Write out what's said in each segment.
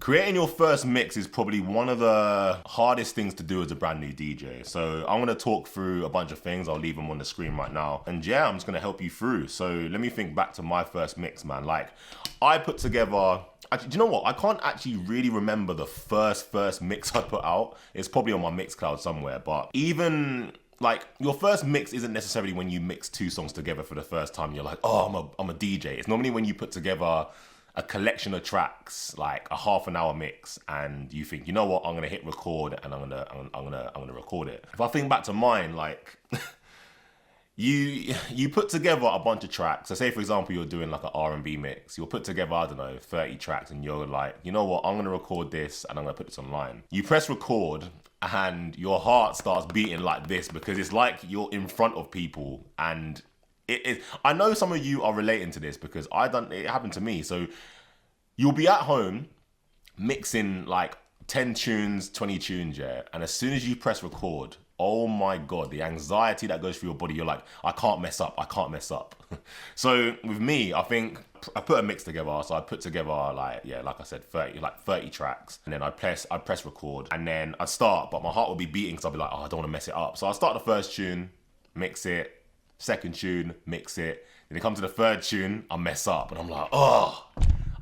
Creating your first mix is probably one of the hardest things to do as a brand new DJ. So I'm gonna talk through a bunch of things. I'll leave them on the screen right now. And yeah, I'm just gonna help you through. So let me think back to my first mix, man. Like, I put together, actually, do you know what? I can't actually really remember the first mix I put out. It's probably on my Mixcloud somewhere, but even like your first mix isn't necessarily when you mix two songs together for the first time. You're like, oh, I'm a DJ. It's normally when you put together a collection of tracks, like a half an hour mix, and you think, you know what, I'm gonna hit record and I'm gonna record it. If I think back to mine, like you put together a bunch of tracks. So say for example you're doing like an R&B mix. You'll put together, I don't know, 30 tracks, and you're like, you know what, I'm gonna record this and I'm gonna put this online. You press record and your heart starts beating like this because it's like you're in front of people. And I know some of you are relating to this because it happened to me. So you'll be at home mixing like 10 tunes, 20 tunes, yeah, and as soon as you press record, oh my God, the anxiety that goes through your body, you're like, I can't mess up. So with me, I think I put a mix together. So I put together like I said, 30 tracks, and then I press record, and then I start, but my heart will be beating because I'll be like, oh, I don't want to mess it up. So I start the first tune, mix it, second tune, mix it. Then it comes to the third tune, I mess up, and I'm like, oh,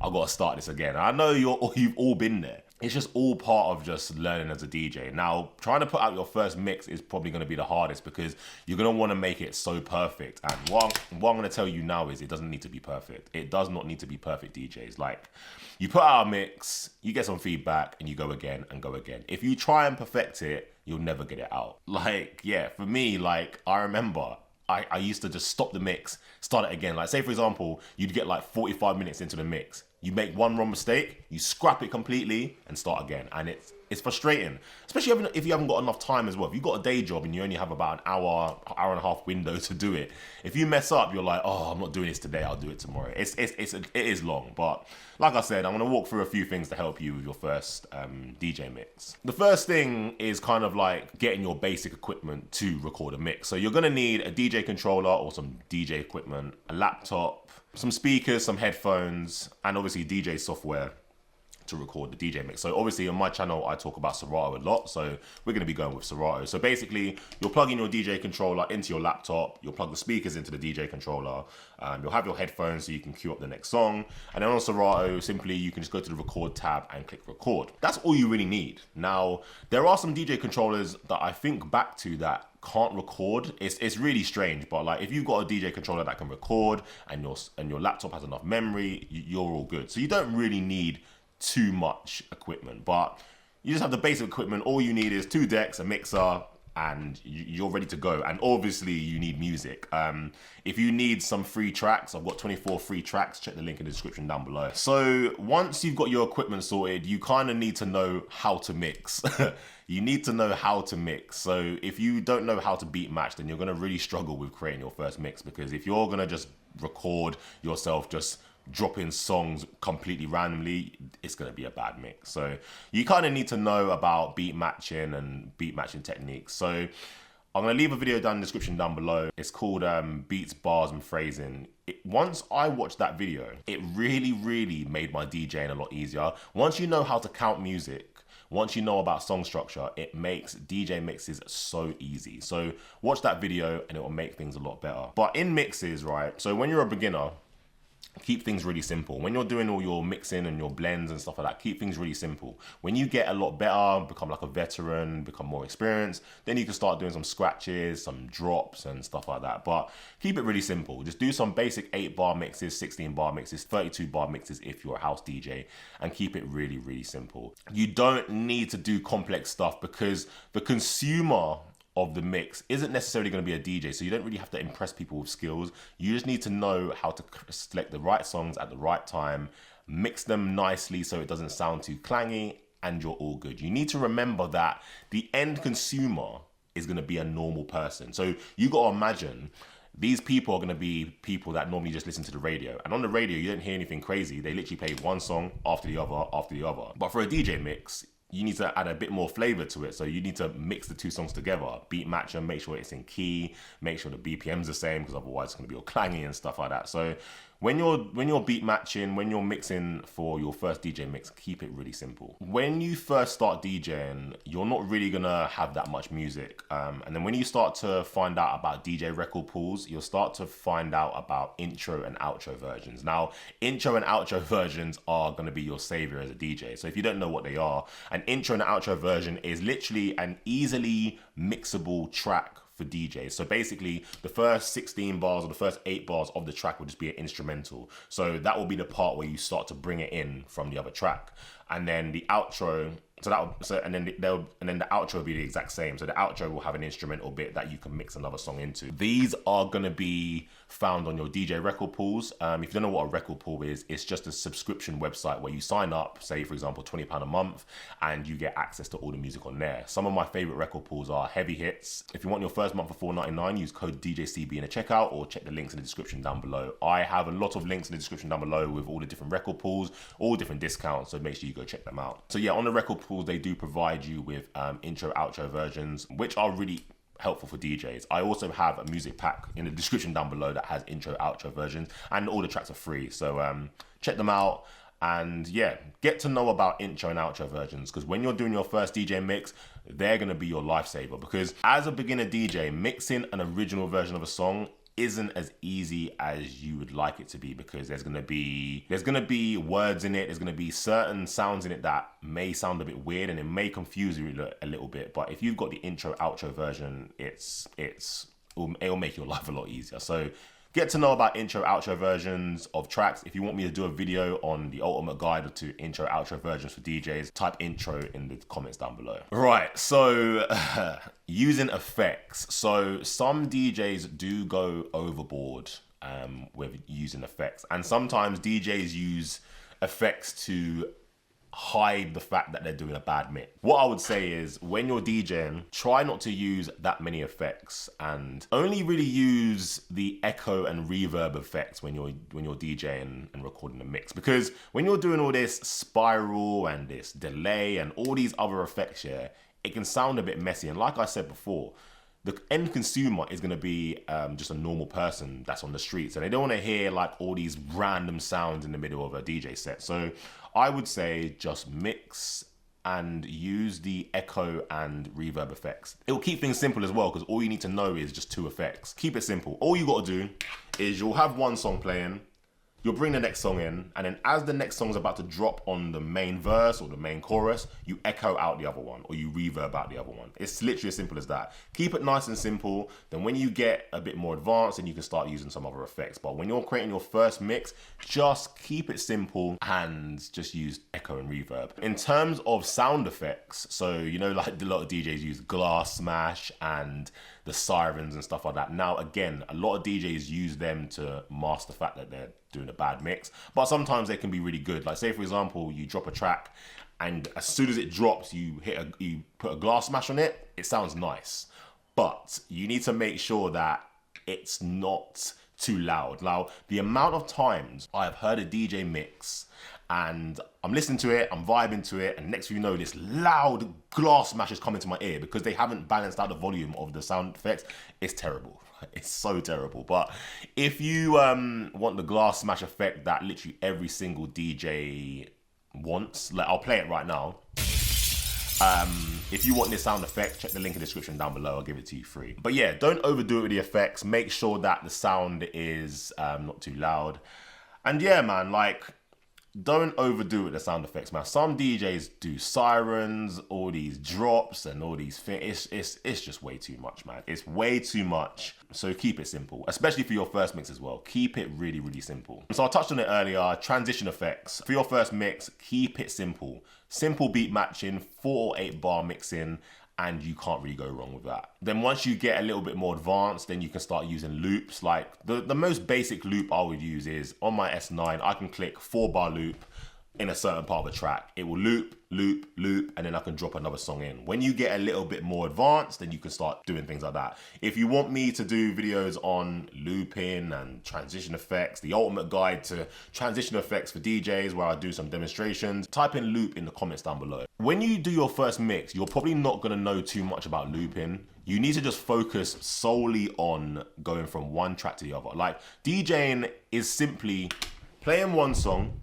I've got to start this again. And I know you've all been there. It's just all part of just learning as a DJ. Now, trying to put out your first mix is probably going to be the hardest because you're going to want to make it so perfect. And what I'm going to tell you now is it doesn't need to be perfect. It does not need to be perfect, DJs. Like, you put out a mix, you get some feedback, and you go again and go again. If you try and perfect it, you'll never get it out. Like, yeah, for me, like, I remember I used to just stop the mix, start it again. Like, say, for example, you'd get like 45 minutes into the mix. You make one wrong mistake, you scrap it completely and start again. And it's frustrating, especially if you haven't got enough time as well. If you've got a day job and you only have about an hour and a half window to do it, if you mess up, you're like, oh, I'm not doing this today, I'll do it tomorrow. It is long, but like I said, I'm gonna walk through a few things to help you with your first DJ mix. The first thing is kind of like getting your basic equipment to record a mix. So you're gonna need a DJ controller or some DJ equipment, a laptop, some speakers, some headphones, and obviously DJ software to record the DJ mix. So obviously on my channel, I talk about Serato a lot. So we're going to be going with Serato. So basically, you'll plug in your DJ controller into your laptop. You'll plug the speakers into the DJ controller. You'll have your headphones so you can cue up the next song. And then on Serato, simply you can just go to the record tab and click record. That's all you really need. Now, there are some DJ controllers that I think back to that can't record. It's really strange, but like if you've got a DJ controller that can record and your laptop has enough memory, you're all good. So you don't really need too much equipment, but you just have the basic equipment. All you need is 2 decks, a mixer, and you're ready to go. And obviously you need music. If you need some free tracks, I've got 24 free tracks. Check the link in the description down below. So once you've got your equipment sorted, you kind of need to know how to mix. You need to know how to mix. So if you don't know how to beat match, then you're going to really struggle with creating your first mix, because if you're going to just record yourself just dropping songs completely randomly, it's going to be a bad mix. So you kind of need to know about beat matching and beat matching techniques. So I'm going to leave a video down in the description down below. It's called Beats, Bars and Phrasing. Once I watched that video, it really made my DJing a lot easier. Once you know how to count music, once you know about song structure, it makes DJ mixes so easy. So watch that video and it will make things a lot better. But in mixes, right, so when you're a beginner, keep things really simple. When you're doing all your mixing and your blends and stuff like that, keep things really simple. When you get a lot better, become like a veteran, become more experienced, then you can start doing some scratches, some drops and stuff like that. But keep it really simple. Just do some basic 8-bar mixes, 16-bar mixes, 32-bar mixes if you're a house DJ, and keep it really simple. You don't need to do complex stuff because the consumer of the mix isn't necessarily going to be a DJ, so you don't really have to impress people with skills. You just need to know how to select the right songs at the right time, mix them nicely so it doesn't sound too clangy, and you're all good. You need to remember that the end consumer is going to be a normal person. So you got to imagine these people are going to be people that normally just listen to the radio, and on the radio you don't hear anything crazy. They literally play one song after the other after the other. But for a DJ mix, you need to add a bit more flavor to it. So you need to mix the 2 songs together, beat match them, make sure it's in key, make sure the BPM's the same, because otherwise it's going to be all clangy and stuff like that. So when you're beat matching, when you're mixing for your first DJ mix, keep it really simple. When you first start DJing, you're not really gonna have that much music, and then when you start to find out about DJ record pools, you'll start to find out about intro and outro versions. Now, intro and outro versions are gonna be your savior as a DJ. So if you don't know what they are, an intro and outro version is literally an easily mixable track for DJs. So basically the first 16 bars or the first 8 bars of the track will just be an instrumental. So that will be the part where you start to bring it in from the other track. And then the outro, and then the outro will be the exact same. So the outro will have an instrumental bit that you can mix another song into. These are gonna be found on your DJ record pools. If you don't know what a record pool is, it's just a subscription website where you sign up, say for example £20 a month, and you get access to all the music on there. Some of my favorite record pools are Heavy Hits. If you want your first month for $4.99, use code DJCB in the checkout, or check the links in the description down below. I have a lot of links in the description down below with all the different record pools, all different discounts, so make sure you go check them out. So yeah, on the record pools, they do provide you with intro, outro versions, which are really helpful for DJs. I also have a music pack in the description down below that has intro, outro versions, and all the tracks are free. So check them out. And yeah, get to know about intro and outro versions, because when you're doing your first DJ mix, they're going to be your lifesaver. Because as a beginner DJ, mixing an original version of a song isn't as easy as you would like it to be, because there's gonna be words in it, there's gonna be certain sounds in it that may sound a bit weird and it may confuse you a little bit. But if you've got the intro outro version, it'll make your life a lot easier. So get to know about intro outro versions of tracks. If you want me to do a video on the ultimate guide to intro outro versions for DJs, type intro in the comments down below. Right, so using effects. So some DJs do go overboard with using effects, and sometimes DJs use effects to hide the fact that they're doing a bad mix. What I would say is, when you're DJing, try not to use that many effects, and only really use the echo and reverb effects when you're DJing and recording a mix. Because when you're doing all this spiral and this delay and all these other effects here, it can sound a bit messy. And like I said before, the end consumer is going to be just a normal person that's on the streets, and they don't want to hear like all these random sounds in the middle of a DJ set. So I would say just mix and use the echo and reverb effects. It will keep things simple as well, because all you need to know is just 2 effects. Keep it simple. All you got to do is you'll have one song playing, you'll bring the next song in, and then as the next song's about to drop on the main verse or the main chorus, you echo out the other one, or you reverb out the other one. It's literally as simple as that. Keep it nice and simple. Then when you get a bit more advanced, then you can start using some other effects. But when you're creating your first mix, just keep it simple and just use echo and reverb. In terms of sound effects, so you know, like a lot of DJs use glass smash and the sirens and stuff like that. Now again, a lot of DJs use them to mask the fact that they're doing a bad mix, but sometimes they can be really good. Like say for example, you drop a track, and as soon as it drops, you put a glass smash on it, it sounds nice, but you need to make sure that it's not too loud. Now, the amount of times I have heard a DJ mix and I'm listening to it, I'm vibing to it, and next thing you know, this loud glass smash is coming to my ear because they haven't balanced out the volume of the sound effects. It's terrible. It's so terrible. But if you want the glass smash effect that literally every single DJ wants, like I'll play it right now. If you want this sound effect, check the link in the description down below. I'll give it to you free. But yeah, don't overdo it with the effects. Make sure that the sound is not too loud. And yeah, man, like, don't overdo it with the sound effects, man. Some DJs do sirens, all these drops and all these things. It's just way too much, man. It's way too much. So keep it simple, especially for your first mix as well. Keep it really, really simple. So I touched on it earlier, transition effects. For your first mix, keep it simple. Simple beat matching, 4 or 8 bar mixing, and you can't really go wrong with that. Then once you get a little bit more advanced, then you can start using loops. Like the most basic loop I would use is on my S9, I can click 4 bar loop, in a certain part of a track. It will loop, loop, loop, and then I can drop another song in. When you get a little bit more advanced, then you can start doing things like that. If you want me to do videos on looping and transition effects, the ultimate guide to transition effects for DJs, where I do some demonstrations, type in loop in the comments down below. When you do your first mix, you're probably not gonna know too much about looping. You need to just focus solely on going from one track to the other. Like, DJing is simply playing one song,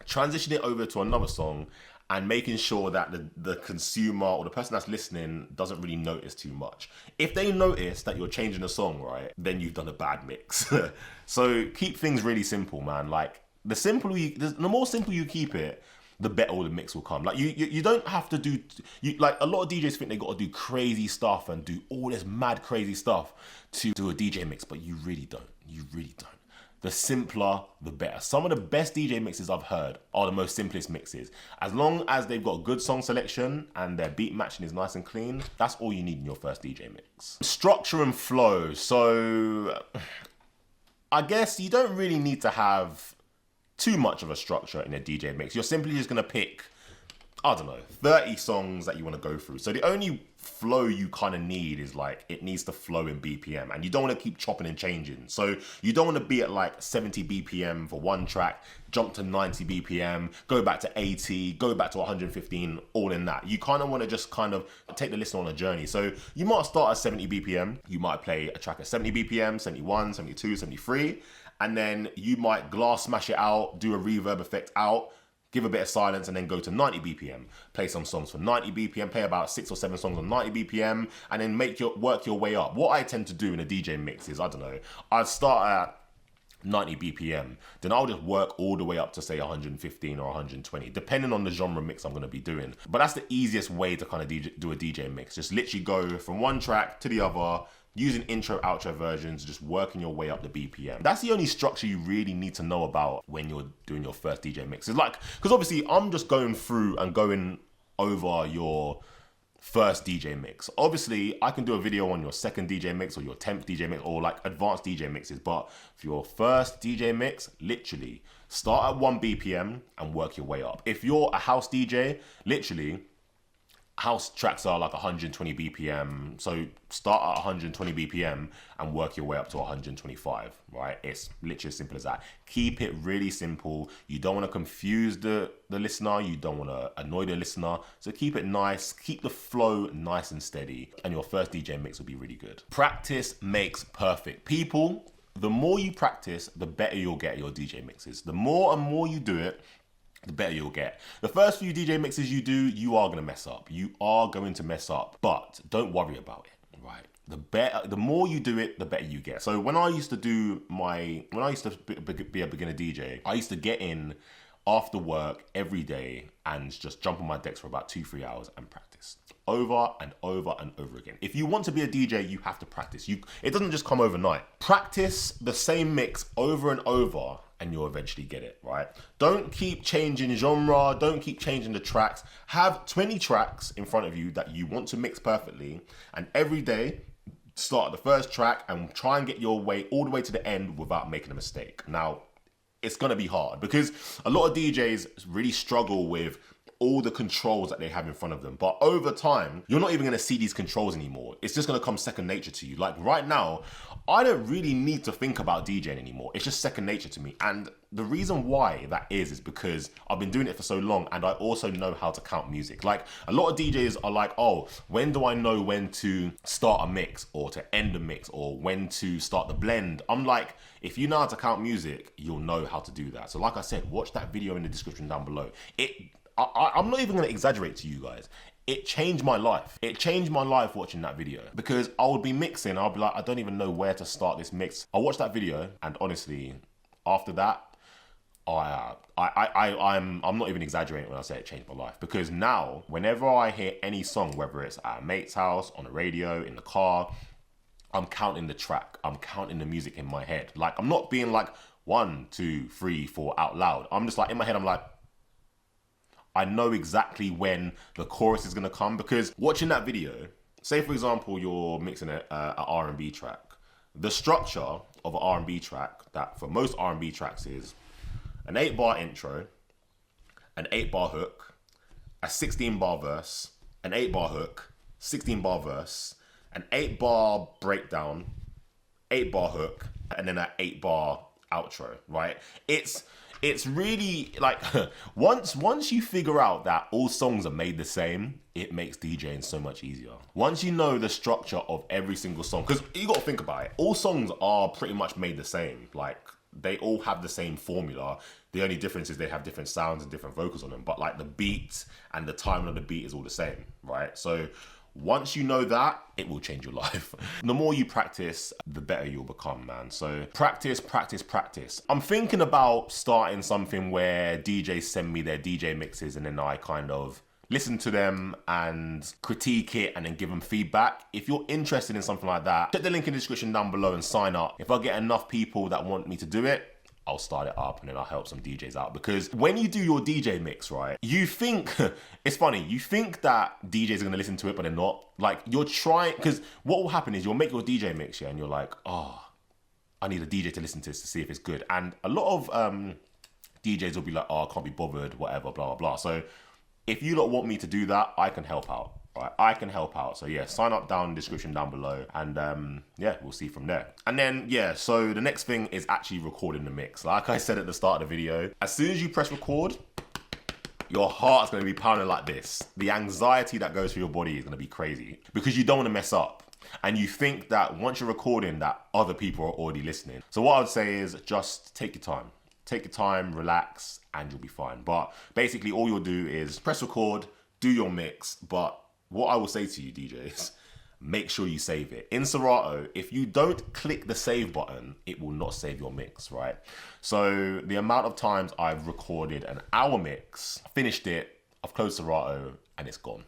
transition it over to another song, and making sure that the consumer or the person that's listening doesn't really notice too much. If they notice that you're changing a song, right, then you've done a bad mix. So keep things really simple, man. Like, the more simple you keep it, the better the mix will come. Like, you don't have to do, like, a lot of DJs think they got to do crazy stuff and do all this mad crazy stuff to do a DJ mix, but you really don't. You really don't. The simpler, the better. Some of the best DJ mixes I've heard are the most simplest mixes. As long as they've got good song selection and their beat matching is nice and clean, that's all you need in your first DJ mix. Structure and flow. So I guess you don't really need to have too much of a structure in a DJ mix. You're simply just gonna pick, I don't know, 30 songs that you wanna go through. So the only flow you kind of need is, like, it needs to flow in BPM, and you don't want to keep chopping and changing. So you don't want to be at like 70 BPM for one track, jump to 90 BPM, go back to 80, go back to 115, all in that. You kind of want to just kind of take the listener on a journey. So you might start at 70 BPM, you might play a track at 70 BPM, 71, 72, 73, and then you might glass smash it out, do a reverb effect out, give a bit of silence, and then go to 90 BPM. Play some songs for 90 BPM, play about 6 or 7 songs on 90 BPM, and then work your way up. What I tend to do in a DJ mix is, I don't know, I'd start at 90 BPM, then I'll just work all the way up to, say, 115 or 120, depending on the genre mix I'm gonna be doing. But that's the easiest way to kind of do a DJ mix. Just literally go from one track to the other, using intro, outro versions, just working your way up the BPM. That's the only structure you really need to know about when you're doing your first DJ mix. It's like, because obviously I'm just going through and going over your first DJ mix. Obviously, I can do a video on your second DJ mix or your 10th DJ mix or like advanced DJ mixes, but for your first DJ mix, literally start at 1 BPM and work your way up. If you're a house DJ, literally, house tracks are like 120 BPM. So start at 120 BPM and work your way up to 125, right? It's literally as simple as that. Keep it really simple. You don't want to confuse the listener. You don't want to annoy the listener. So keep it nice. Keep the flow nice and steady. And your first DJ mix will be really good. Practice makes perfect. People, the more you practice, the better you'll get at your DJ mixes. The more and more you do it, the better you'll get. The first few DJ mixes you do, you are going to mess up. You are going to mess up, but don't worry about it, right? The more you do it, the better you get. So when I used to be a beginner DJ, I used to get in after work every day and just jump on my decks for about 2-3 hours and practice over and over and over again. If you want to be a DJ, you have to practice. It doesn't just come overnight. Practice the same mix over and over and you'll eventually get it, right? Don't keep changing genre, don't keep changing the tracks. Have 20 tracks in front of you that you want to mix perfectly, and every day, start at the first track and try and get your way all the way to the end without making a mistake. Now, it's gonna be hard because a lot of DJs really struggle with all the controls that they have in front of them. But over time, you're not even gonna see these controls anymore. It's just gonna come second nature to you. Like right now, I don't really need to think about DJing anymore. It's just second nature to me. And the reason why that is because I've been doing it for so long and I also know how to count music. Like a lot of DJs are like, oh, when do I know when to start a mix or to end a mix or when to start the blend? I'm like, if you know how to count music, you'll know how to do that. So like I said, watch that video in the description down below. I'm not even gonna exaggerate to you guys. It changed my life. It changed my life watching that video because I would be mixing. I'll be like, I don't even know where to start this mix. I'll watch that video and honestly, after that, I'm not even exaggerating when I say it changed my life because now, whenever I hear any song, whether it's at a mate's house, on the radio, in the car, I'm counting the track. I'm counting the music in my head. Like, I'm not being like 1, 2, 3, 4 out loud. I'm just like, in my head, I'm like, I know exactly when the chorus is gonna come because watching that video, say for example, you're mixing an R&B track. The structure of an R&B track that for most R&B tracks is an 8-bar intro, an 8-bar hook, a 16-bar verse, an 8-bar hook, 16-bar verse, an 8-bar breakdown, 8-bar hook, and then an 8-bar outro, right? It's really like once you figure out that all songs are made the same, it makes DJing so much easier. Once you know the structure of every single song, because you got to think about it, all songs are pretty much made the same. Like, they all have the same formula. The only difference is they have different sounds and different vocals on them, but like the beat and the timing of the beat is all the same, right? So once you know that, it will change your life. The more you practice, the better you'll become, man. So practice, practice, practice. I'm thinking about starting something where DJs send me their DJ mixes and then I kind of listen to them and critique it and then give them feedback. If you're interested in something like that, check the link in the description down below and sign up. If I get enough people that want me to do it, I'll start it up and then I'll help some DJs out. Because when you do your DJ mix, right, you think, it's funny, you think that DJs are gonna listen to it, but they're not. Like, you're trying, because what will happen is you'll make your DJ mix, yeah, and you're like, oh, I need a DJ to listen to this to see if it's good. And a lot of DJs will be like, oh, I can't be bothered, whatever, blah, blah, blah. So if you lot want me to do that, I can help out. Right, I can help out. So yeah, sign up down in the description down below and yeah, we'll see from there. And then yeah, so the next thing is actually recording the mix. Like I said at the start of the video, as soon as you press record, your heart's gonna be pounding like this. The anxiety that goes through your body is gonna be crazy because you don't wanna mess up. And you think that once you're recording that other people are already listening. So what I would say is just take your time. Take your time, relax, and you'll be fine. But basically all you'll do is press record, do your mix, but what I will say to you DJs, make sure you save it. In Serato, if you don't click the save button, it will not save your mix, right? So the amount of times I've recorded an hour mix, finished it, I've closed Serato, and it's gone.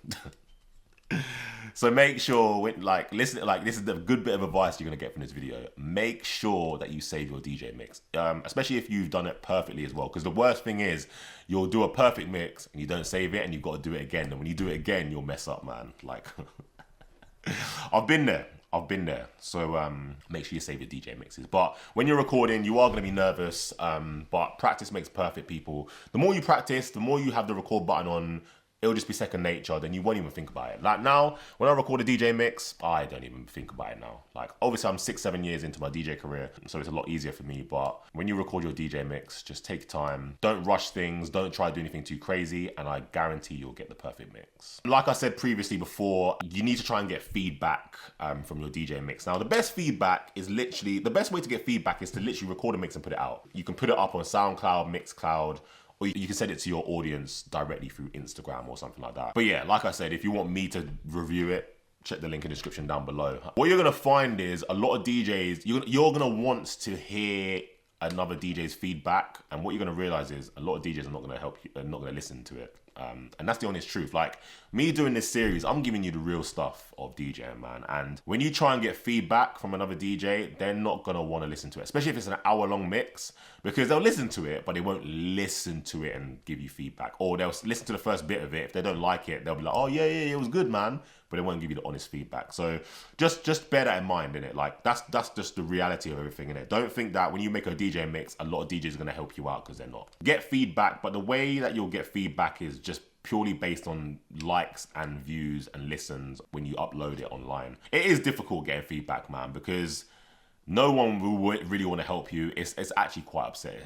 So make sure, when, like, listen, like this is the good bit of advice you're gonna get from this video. Make sure that you save your DJ mix, especially if you've done it perfectly as well. Because the worst thing is you'll do a perfect mix and you don't save it, and you've got to do it again. And when you do it again, you'll mess up, man. Like, I've been there. So make sure you save your DJ mixes. But when you're recording, you are going to be nervous. But practice makes perfect, people. The more you practice, the more you have the record button on, it'll just be second nature, then you won't even think about it. Like now, when I record a DJ mix, I don't even think about it now. Like, obviously I'm 6-7 years into my DJ career, so it's a lot easier for me, but when you record your DJ mix, just take your time. Don't rush things, don't try to do anything too crazy, and I guarantee you'll get the perfect mix. Like I said previously before, you need to try and get feedback from your DJ mix. Now, the best feedback is literally, the best way to get feedback is to literally record a mix and put it out. You can put it up on SoundCloud, Mixcloud, or you can send it to your audience directly through Instagram or something like that. But yeah, like I said, if you want me to review it, check the link in the description down below. What you're gonna find is a lot of DJs, you're gonna want to hear another DJ's feedback, and what you're gonna realize is a lot of DJs are not gonna help you, are not gonna listen to it. And that's the honest truth. Like, me doing this series, I'm giving you the real stuff of DJing, man. And when you try and get feedback from another DJ, they're not gonna wanna listen to it, especially if it's an hour-long mix, because they'll listen to it, but they won't listen to it and give you feedback. Or they'll listen to the first bit of it. If they don't like it, they'll be like, oh yeah, it was good, man. But they won't give you the honest feedback. So just bear that in mind, innit? Like, that's just the reality of everything, innit? Don't think that when you make a DJ mix, a lot of DJs are gonna help you out, because they're not. Get feedback, but the way that you'll get feedback is just purely based on likes and views and listens when you upload it online. It is difficult getting feedback, man, because no one will really want to help you. It's actually quite upsetting.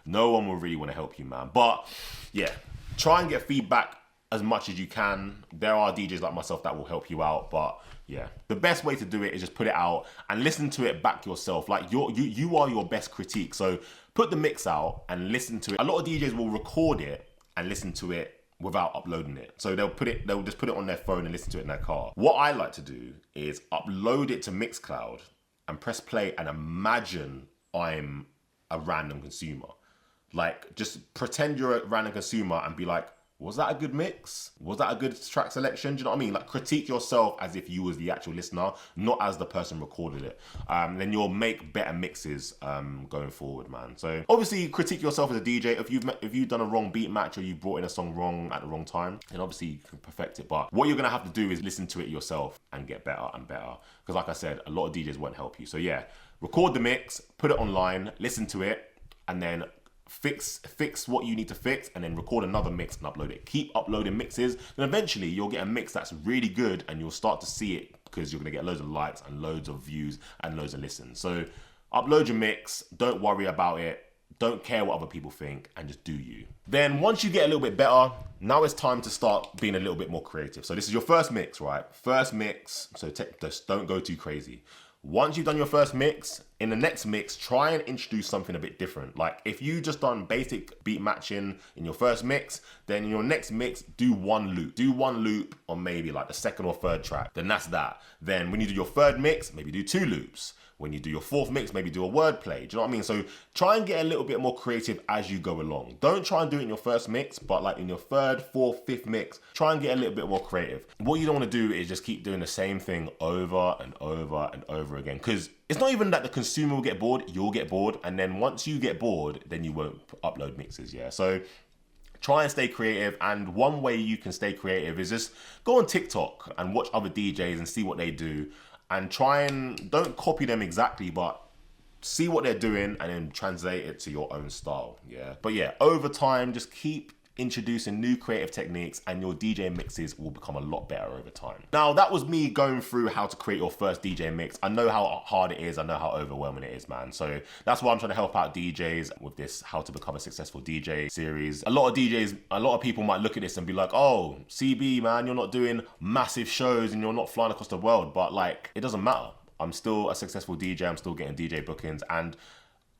No one will really want to help you, man. But yeah, try and get feedback as much as you can. There are DJs like myself that will help you out, but yeah, the best way to do it is just put it out and listen to it back yourself. Like, you are your best critique. So put the mix out and listen to it. A lot of DJs will record it and listen to it without uploading it. So they'll just put it on their phone and listen to it in their car. What I like to do is upload it to Mixcloud and press play and imagine I'm a random consumer. Like, just pretend you're a random consumer and be like, was that a good mix? Was that a good track selection? Do you know what I mean? Like, critique yourself as if you was the actual listener, not as the person recorded it. Then you'll make better mixes going forward, man. So obviously critique yourself as a DJ. If you've done a wrong beat match or you brought in a song wrong at the wrong time, then obviously you can perfect it. But what you're gonna have to do is listen to it yourself and get better and better. Because like I said, a lot of DJs won't help you. So yeah, record the mix, put it online, listen to it, and then fix what you need to fix, and then record another mix and upload it. Keep uploading mixes, then eventually you'll get a mix that's really good, and you'll start to see it because you're gonna get loads of likes and loads of views and loads of listens. So upload your mix, don't worry about it, don't care what other people think, and just do you. Then once you get a little bit better, now it's time to start being a little bit more creative. So this is your first mix, right? First mix, so just don't go too crazy. Once you've done your first mix, in the next mix, try and introduce something a bit different. Like if you just done basic beat matching in your first mix, then in your next mix, do one loop. Do one loop on maybe like the second or third track. Then that's that. Then when you do your third mix, maybe do 2 loops. When you do your fourth mix, maybe do a wordplay. Do you know what I mean? So try and get a little bit more creative as you go along. Don't try and do it in your first mix, but like in your third, fourth, fifth mix, try and get a little bit more creative. What you don't want to do is just keep doing the same thing over and over and over again. Because it's not even that the consumer will get bored, you'll get bored. And then once you get bored, then you won't upload mixes, yeah? So try and stay creative, and one way you can stay creative is just go on TikTok and watch other DJs and see what they do. And try and, don't copy them exactly, but see what they're doing and then translate it to your own style, yeah? But yeah, over time, just keep introducing new creative techniques and your DJ mixes will become a lot better over time. Now, that was me going through how to create your first DJ mix. I know how hard it is, I know how overwhelming it is, man. So that's why I'm trying to help out DJs with this How to Become a Successful DJ series. A lot of people might look at this and be like, oh, CB, man, you're not doing massive shows and you're not flying across the world, but like, it doesn't matter. I'm still a successful DJ, I'm still getting DJ bookings, and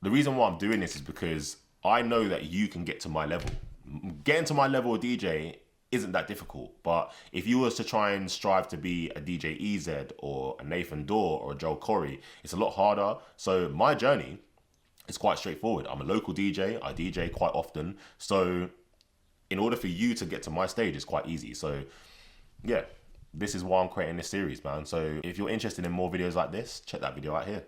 the reason why I'm doing this is because I know that you can get to my level. Getting to my level of DJ isn't that difficult, but if you was to try and strive to be a DJ EZ or a Nathan Dawe or a Joel Corey, it's a lot harder. So my journey is quite straightforward. I'm a local DJ, I DJ quite often. So in order for you to get to my stage, it's quite easy. So yeah, this is why I'm creating this series, man. So if you're interested in more videos like this, check that video out here.